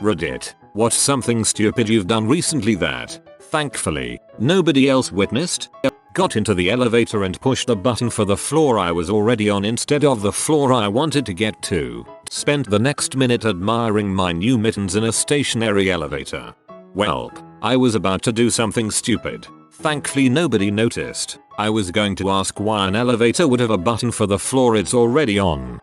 Reddit. What's something stupid you've done recently that, thankfully, nobody else witnessed? Got into the elevator and pushed the button for the floor I was already on instead of the floor I wanted to get to. Spent the next minute admiring my new mittens in a stationary elevator. Welp, I was about to do something stupid. Thankfully nobody noticed. I was going to ask why an elevator would have a button for the floor it's already on.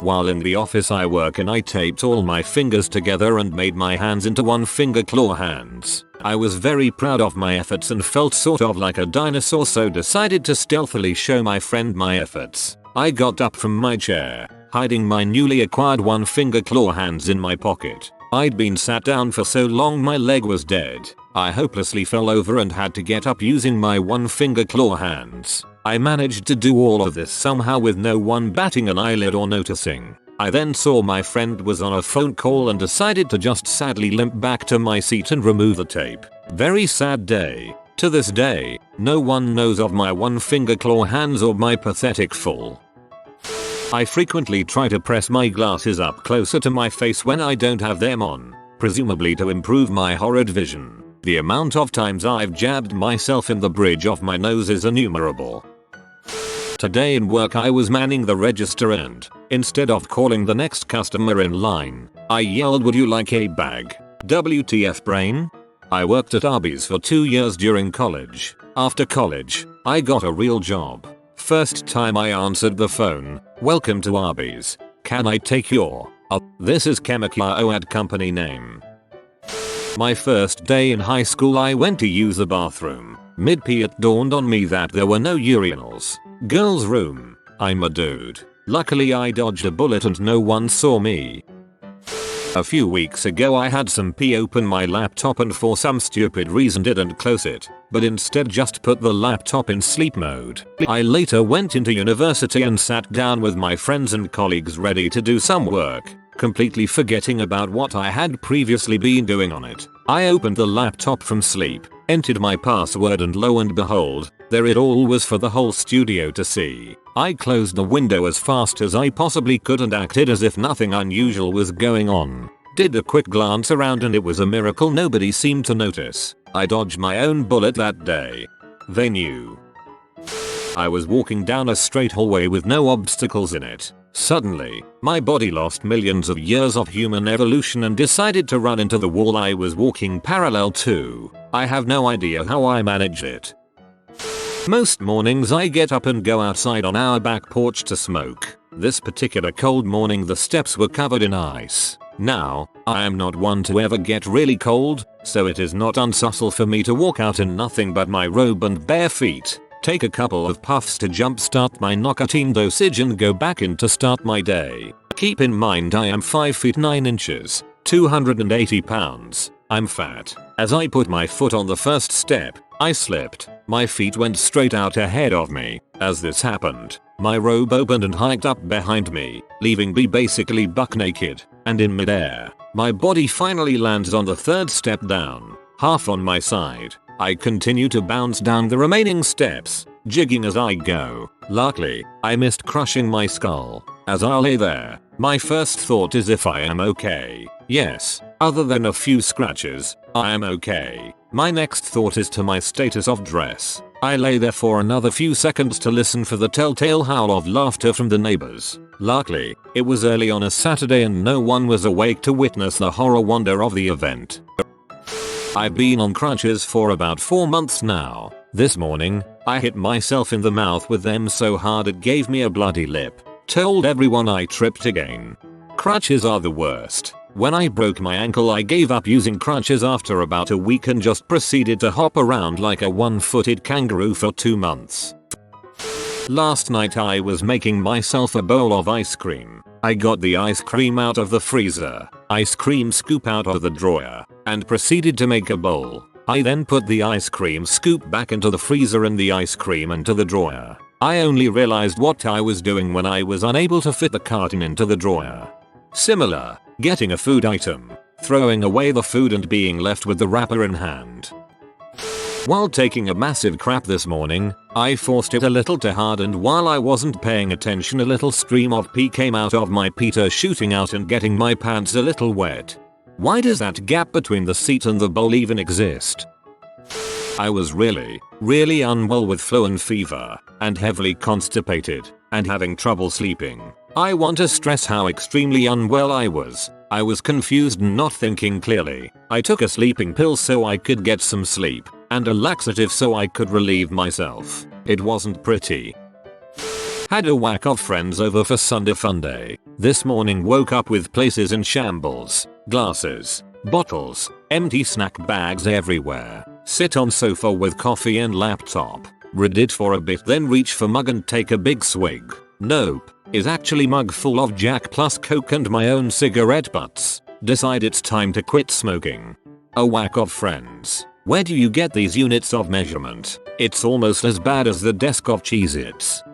While in the office I work in, I taped all my fingers together and made my hands into one finger claw hands. I was very proud of my efforts and felt sort of like a dinosaur, so decided to stealthily show my friend my efforts. I got up from my chair, hiding my newly acquired one finger claw hands in my pocket. I'd been sat down for so long my leg was dead. I hopelessly fell over and had to get up using my one finger claw hands. I managed to do all of this somehow with no one batting an eyelid or noticing. I then saw my friend was on a phone call and decided to just sadly limp back to my seat and remove the tape. Very sad day. To this day, no one knows of my one finger claw hands or my pathetic fall. I frequently try to press my glasses up closer to my face when I don't have them on, presumably to improve my horrid vision. The amount of times I've jabbed myself in the bridge of my nose is innumerable. Today in work I was manning the register and, instead of calling the next customer in line, I yelled, "Would you like a bag? WTF brain?" I worked at Arby's for 2 years during college. After college, I got a real job. First time I answered the phone, "Welcome to Arby's. Can I take your..." This is Chemical ad company name. My first day in high school I went to use the bathroom. Mid-pee it dawned on me that there were no urinals. Girls' room. I'm a dude. Luckily I dodged a bullet and no one saw me. A few weeks ago I had some pee open my laptop and for some stupid reason didn't close it, but instead just put the laptop in sleep mode. I later went into university and sat down with my friends and colleagues ready to do some work, completely forgetting about what I had previously been doing on it. I opened the laptop from sleep, entered my password and lo and behold, there it all was for the whole studio to see. I closed the window as fast as I possibly could and acted as if nothing unusual was going on. Did a quick glance around and it was a miracle nobody seemed to notice. I dodged my own bullet that day. They knew. I was walking down a straight hallway with no obstacles in it. Suddenly, my body lost millions of years of human evolution and decided to run into the wall I was walking parallel to. I have no idea how I managed it. Most mornings I get up and go outside on our back porch to smoke. This particular cold morning the steps were covered in ice. Now, I am not one to ever get really cold, so it is not unsubtle for me to walk out in nothing but my robe and bare feet, take a couple of puffs to jumpstart my nicotine dosage and go back in to start my day. Keep in mind I am 5 feet 9 inches, 280 pounds. I'm fat. As I put my foot on the first step, I slipped. My feet went straight out ahead of me. As this happened, my robe opened and hiked up behind me, leaving me basically buck naked, and in midair, my body finally lands on the third step down, half on my side. I continue to bounce down the remaining steps, jigging as I go. Luckily, I missed crushing my skull. As I lay there, my first thought is if I am okay. Yes, other than a few scratches, I am okay. My next thought is to my status of dress. I lay there for another few seconds to listen for the telltale howl of laughter from the neighbors. Luckily, it was early on a Saturday and no one was awake to witness the horror wonder of the event. I've been on crutches for about 4 months now. This morning, I hit myself in the mouth with them so hard it gave me a bloody lip. Told everyone I tripped again. Crutches are the worst. When I broke my ankle I gave up using crutches after about a week and just proceeded to hop around like a one-footed kangaroo for 2 months. Last night I was making myself a bowl of ice cream. I got the ice cream out of the freezer, ice cream scoop out of the drawer, and proceeded to make a bowl. I then put the ice cream scoop back into the freezer and the ice cream into the drawer. I only realized what I was doing when I was unable to fit the carton into the drawer. Similar, getting a food item, throwing away the food and being left with the wrapper in hand. While taking a massive crap this morning, I forced it a little too hard and while I wasn't paying attention a little stream of pee came out of my peter shooting out and getting my pants a little wet. Why does that gap between the seat and the bowl even exist? I was really unwell with flu and fever, and heavily constipated, and having trouble sleeping. I want to stress how extremely unwell I was. I was confused and not thinking clearly. I took a sleeping pill so I could get some sleep, and a laxative so I could relieve myself. It wasn't pretty. Had a whack of friends over for Sunday Funday. This morning woke up with places in shambles. Glasses, bottles, empty snack bags everywhere. Sit on sofa with coffee and laptop. Read it for a bit then reach for mug and take a big swig. Nope. Is actually mug full of Jack plus Coke and my own cigarette butts. Decide it's time to quit smoking. A whack of friends. Where do you get these units of measurement? It's almost as bad as the desk of Cheez-Its.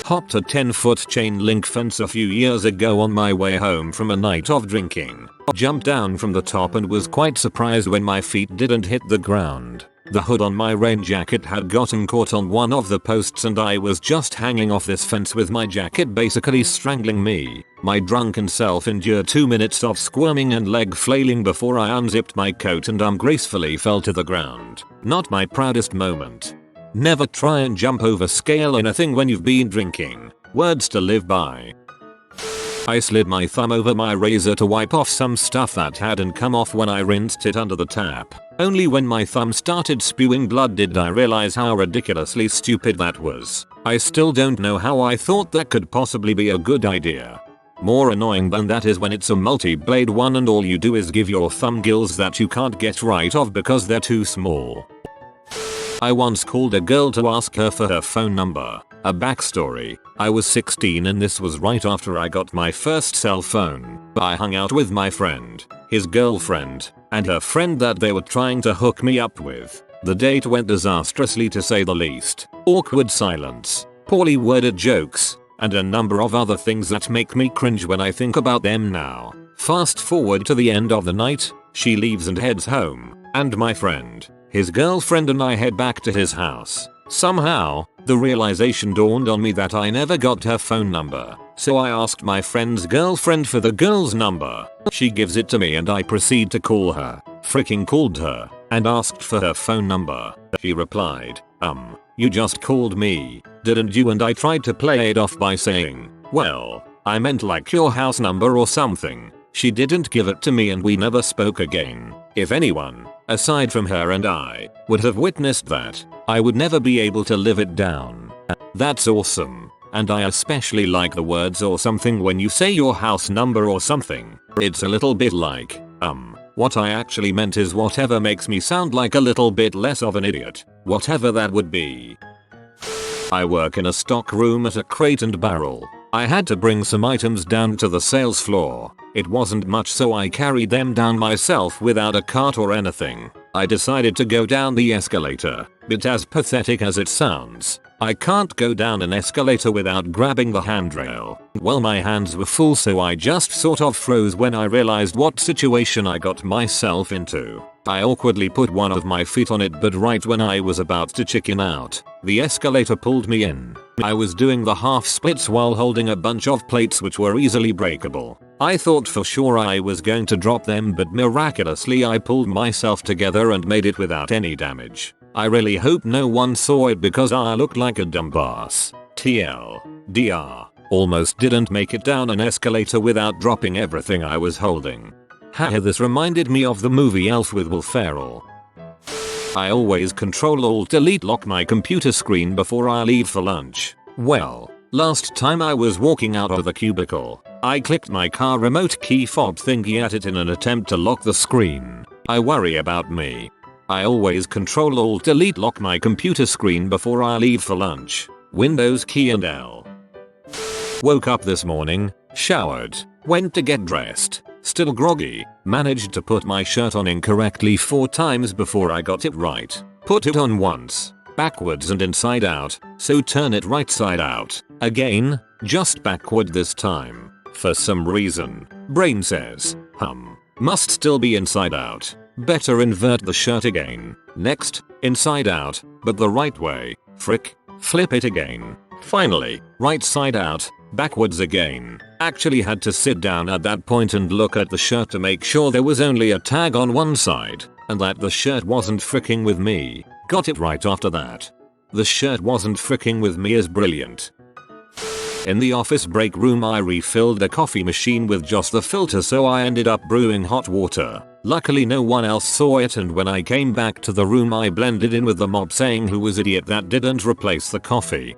Hopped a 10-foot chain link fence a few years ago on my way home from a night of drinking. Jumped down from the top and was quite surprised when my feet didn't hit the ground. The hood on my rain jacket had gotten caught on one of the posts and I was just hanging off this fence with my jacket basically strangling me. My drunken self endured 2 minutes of squirming and leg flailing before I unzipped my coat and gracefully fell to the ground. Not my proudest moment. Never try and jump over scale anything when you've been drinking. Words to live by. I slid my thumb over my razor to wipe off some stuff that hadn't come off when I rinsed it under the tap. Only when my thumb started spewing blood did I realize how ridiculously stupid that was. I still don't know how I thought that could possibly be a good idea. More annoying than that is when it's a multi-blade one and all you do is give your thumb gills that you can't get right off because they're too small. I once called a girl to ask her for her phone number. A backstory. I was 16 and this was right after I got my first cell phone. I hung out with my friend, his girlfriend, and her friend that they were trying to hook me up with. The date went disastrously to say the least. Awkward silence, poorly worded jokes, and a number of other things that make me cringe when I think about them now. Fast forward to the end of the night, she leaves and heads home, and my friend, his girlfriend and I head back to his house. Somehow, the realization dawned on me that I never got her phone number, so I asked my friend's girlfriend for the girl's number. She gives it to me and I proceed to call her. Freaking called her, and asked for her phone number. She replied, you just called me, didn't you? And I tried to play it off by saying, well, I meant like your house number or something. She didn't give it to me and we never spoke again. If anyone, aside from her and I, would have witnessed that, I would never be able to live it down. That's awesome. And I especially like the words or something when you say your house number or something. It's a little bit like, what I actually meant is whatever makes me sound like a little bit less of an idiot. Whatever that would be. I work in a stock room at a Crate and Barrel. I had to bring some items down to the sales floor. It wasn't much so I carried them down myself without a cart or anything. I decided to go down the escalator, but as pathetic as it sounds, I can't go down an escalator without grabbing the handrail. Well, my hands were full so I just sort of froze when I realized what situation I got myself into. I awkwardly put one of my feet on it, but right when I was about to chicken out, the escalator pulled me in. I was doing the half splits while holding a bunch of plates which were easily breakable. I thought for sure I was going to drop them, but miraculously I pulled myself together and made it without any damage. I really hope no one saw it because I looked like a dumbass. TLDR. Almost didn't make it down an escalator without dropping everything I was holding. Haha, this reminded me of the movie Elf with Will Ferrell. I always Control-Alt-Delete lock my computer screen before I leave for lunch. Well, last time I was walking out of the cubicle, I clicked my car remote key fob thingy at it in an attempt to lock the screen. I worry about me. I always Control-Alt-Delete lock my computer screen before I leave for lunch. Windows key and L. Woke up this morning, showered, went to get dressed. Still groggy, managed to put my shirt on incorrectly 4 times before I got it right. Put it on once, backwards and inside out, so turn it right side out. Again, just backward this time. For some reason, brain says, must still be inside out. Better invert the shirt again. Next, inside out, but the right way. Frick, flip it again. Finally, right side out. Backwards again. Actually had to sit down at that point and look at the shirt to make sure there was only a tag on one side and that the shirt wasn't fricking with me. Got it right after that. The shirt wasn't fricking with me is brilliant. In the office break room I refilled a coffee machine with just the filter, so I ended up brewing hot water. Luckily no one else saw it, and when I came back to the room I blended in with the mop saying who was idiot that didn't replace the coffee.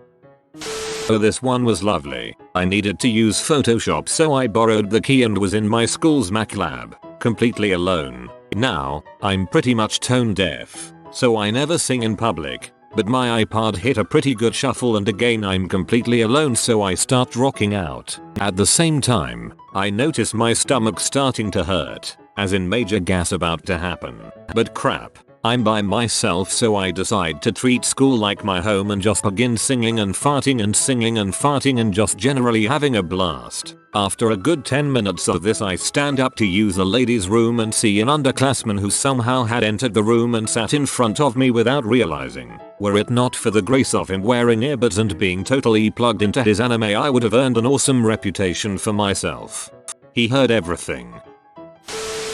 Oh, this one was lovely. I needed to use Photoshop, so I borrowed the key and was in my school's Mac lab, completely alone. Now, I'm pretty much tone deaf, so I never sing in public, but my iPod hit a pretty good shuffle and again I'm completely alone, so I start rocking out. At the same time, I notice my stomach starting to hurt, as in major gas about to happen. But crap. I'm by myself, so I decide to treat school like my home and just begin singing and farting and just generally having a blast. After a good 10 minutes of this I stand up to use the ladies' room and see an underclassman who somehow had entered the room and sat in front of me without realizing. Were it not for the grace of him wearing earbuds and being totally plugged into his anime, I would have earned an awesome reputation for myself. He heard everything.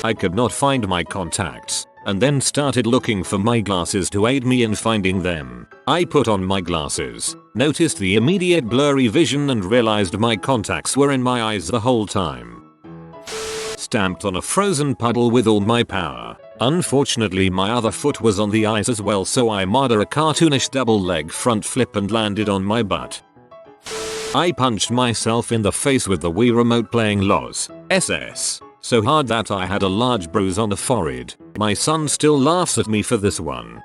I could not find my contacts, and then started looking for my glasses to aid me in finding them. I put on my glasses, noticed the immediate blurry vision and realized my contacts were in my eyes the whole time. Stamped on a frozen puddle with all my power. Unfortunately my other foot was on the ice as well, so I made a cartoonish double leg front flip and landed on my butt. I punched myself in the face with the Wii remote playing LOS SS. So hard that I had a large bruise on the forehead. My son still laughs at me for this one.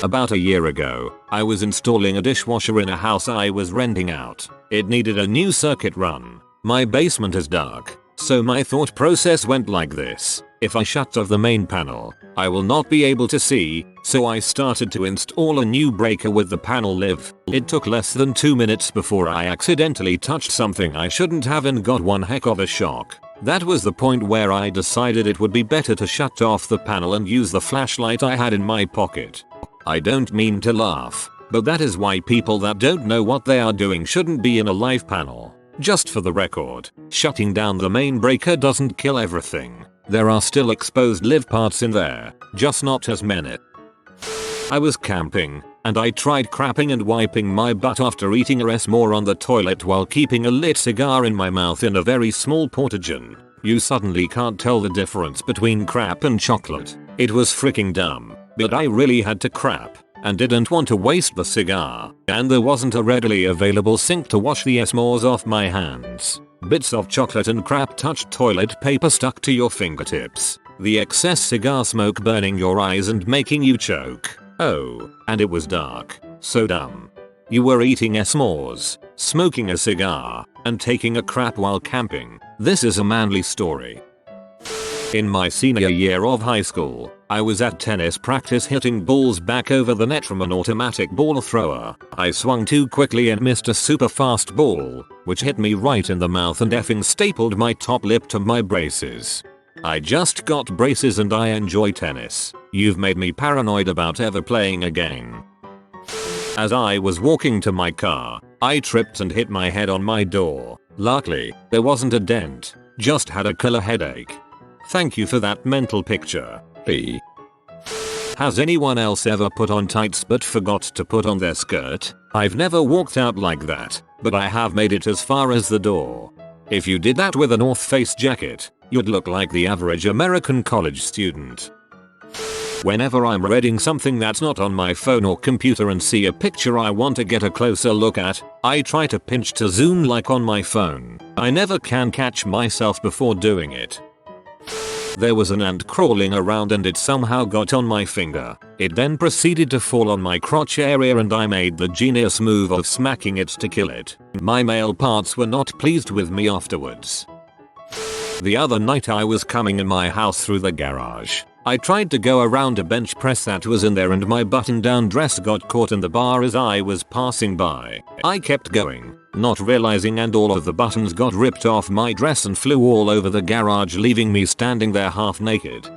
About a year ago, I was installing a dishwasher in a house I was renting out. It needed a new circuit run. My basement is dark, so my thought process went like this. If I shut off the main panel, I will not be able to see, so I started to install a new breaker with the panel live. It took less than 2 minutes before I accidentally touched something I shouldn't have and got one heck of a shock. That was the point where I decided it would be better to shut off the panel and use the flashlight I had in my pocket. I don't mean to laugh, but that is why people that don't know what they are doing shouldn't be in a live panel. Just for the record, shutting down the main breaker doesn't kill everything. There are still exposed live parts in there, just not as many. I was camping, and I tried crapping and wiping my butt after eating a s'more on the toilet while keeping a lit cigar in my mouth in a very small portageon. You suddenly can't tell the difference between crap and chocolate. It was freaking dumb, but I really had to crap, and didn't want to waste the cigar, and there wasn't a readily available sink to wash the s'mores off my hands. Bits of chocolate and crap touched toilet paper stuck to your fingertips. The excess cigar smoke burning your eyes and making you choke. Oh, and it was dark. So dumb. You were eating s'mores, smoking a cigar, and taking a crap while camping. This is a manly story. In my senior year of high school, I was at tennis practice hitting balls back over the net from an automatic ball thrower. I swung too quickly and missed a super fast ball, which hit me right in the mouth and effing stapled my top lip to my braces. I just got braces and I enjoy tennis. You've made me paranoid about ever playing again. As I was walking to my car, I tripped and hit my head on my door. Luckily, there wasn't a dent, just had a killer headache. Thank you for that mental picture, P. Has anyone else ever put on tights but forgot to put on their skirt? I've never walked out like that, but I have made it as far as the door. If you did that with a North Face jacket, you'd look like the average American college student. Whenever I'm reading something that's not on my phone or computer and see a picture I want to get a closer look at, I try to pinch to zoom like on my phone. I never can catch myself before doing it. There was an ant crawling around and it somehow got on my finger. It then proceeded to fall on my crotch area and I made the genius move of smacking it to kill it. My male parts were not pleased with me afterwards. The other night I was coming in my house through the garage. I tried to go around a bench press that was in there and my button-down dress got caught in the bar as I was passing by. I kept going, not realizing, and all of the buttons got ripped off my dress and flew all over the garage, leaving me standing there half naked.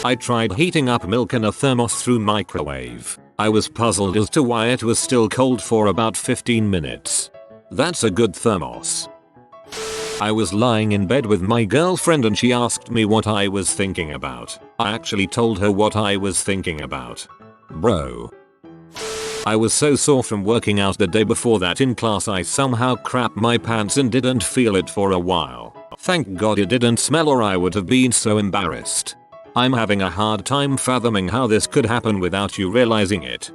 I tried heating up milk in a thermos through microwave. I was puzzled as to why it was still cold for about 15 minutes. That's a good thermos. I was lying in bed with my girlfriend and she asked me what I was thinking about. I actually told her what I was thinking about. Bro. I was so sore from working out the day before that in class I somehow crapped my pants and didn't feel it for a while. Thank God it didn't smell or I would have been so embarrassed. I'm having a hard time fathoming how this could happen without you realizing it.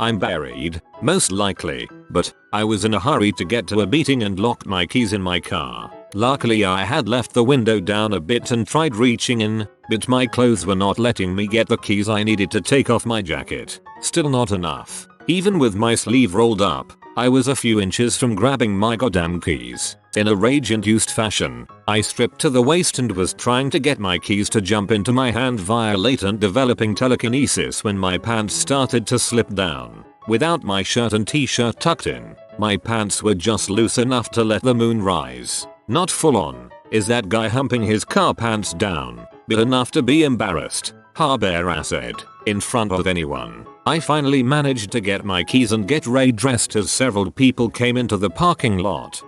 I'm buried, most likely, but I was in a hurry to get to a meeting and locked my keys in my car. Luckily I had left the window down a bit and tried reaching in, but my clothes were not letting me get the keys. I needed to take off my jacket. Still not enough. Even with my sleeve rolled up, I was a few inches from grabbing my goddamn keys. In a rage-induced fashion, I stripped to the waist and was trying to get my keys to jump into my hand via latent developing telekinesis when my pants started to slip down. Without my shirt and t-shirt tucked in, my pants were just loose enough to let the moon rise. Not full on, is that guy humping his car pants down, but enough to be embarrassed, bare acid, in front of anyone. I finally managed to get my keys and get ready dressed as several people came into the parking lot.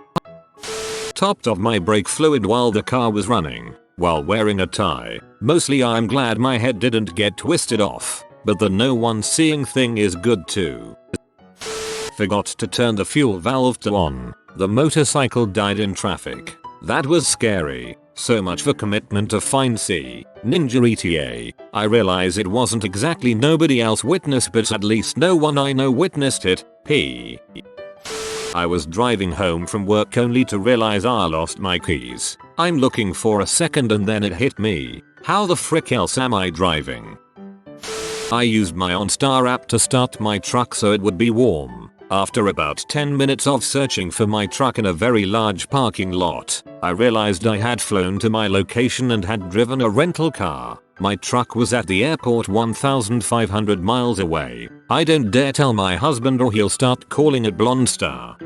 Topped off my brake fluid while the car was running, while wearing a tie. Mostly I'm glad my head didn't get twisted off, but the no one seeing thing is good too. Forgot to turn the fuel valve to on. The motorcycle died in traffic. That was scary. So much for commitment to Find C. Ninja ETA. I realize it wasn't exactly nobody else witnessed, but at least no one I know witnessed it. I was driving home from work only to realize I lost my keys. I'm looking for a second and then it hit me. How the frick else am I driving? I used my OnStar app to start my truck so it would be warm. After about 10 minutes of searching for my truck in a very large parking lot, I realized I had flown to my location and had driven a rental car. My truck was at the airport 1,500 miles away. I don't dare tell my husband or he'll start calling it Blonde Star.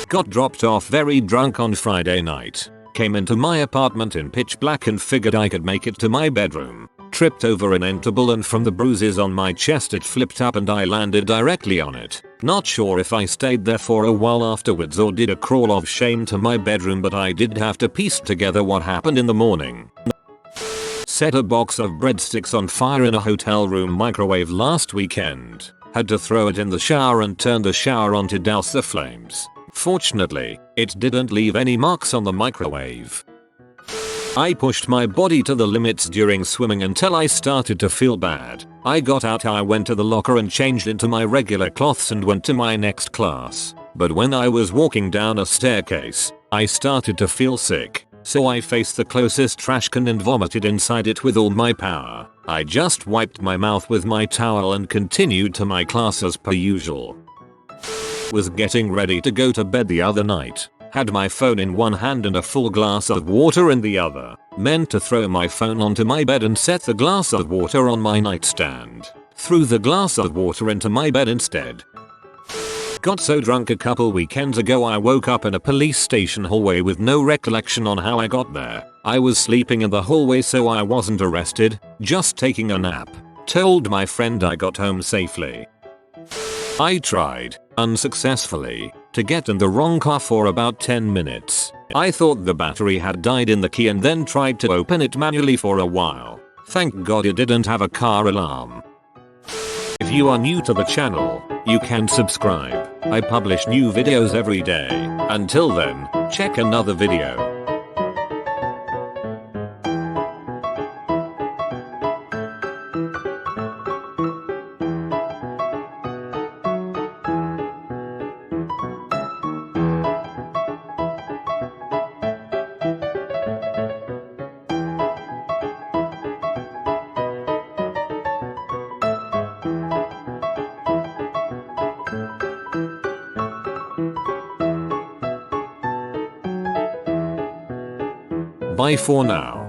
Got dropped off very drunk on Friday night. Came into my apartment in pitch black and figured I could make it to my bedroom. Tripped over an end table and from the bruises on my chest it flipped up and I landed directly on it. Not sure if I stayed there for a while afterwards or did a crawl of shame to my bedroom, but I did have to piece together what happened in the morning. Set a box of breadsticks on fire in a hotel room microwave last weekend. Had to throw it in the shower and turn the shower on to douse the flames. Fortunately, it didn't leave any marks on the microwave. I pushed my body to the limits during swimming until I started to feel bad. I got out, I went to the locker and changed into my regular clothes and went to my next class. But when I was walking down a staircase, I started to feel sick. So I faced the closest trash can and vomited inside it with all my power. I just wiped my mouth with my towel and continued to my class as per usual. Was getting ready to go to bed the other night. Had my phone in one hand and a full glass of water in the other. Meant to throw my phone onto my bed and set the glass of water on my nightstand. Threw the glass of water into my bed instead. Got so drunk a couple weekends ago I woke up in a police station hallway with no recollection on how I got there. I was sleeping in the hallway so I wasn't arrested, just taking a nap. Told my friend I got home safely. I tried, unsuccessfully, to get in the wrong car for about 10 minutes. I thought the battery had died in the key and then tried to open it manually for a while. Thank God it didn't have a car alarm. If you are new to the channel, you can subscribe. I publish new videos every day. Until then, check another video. Bye for now.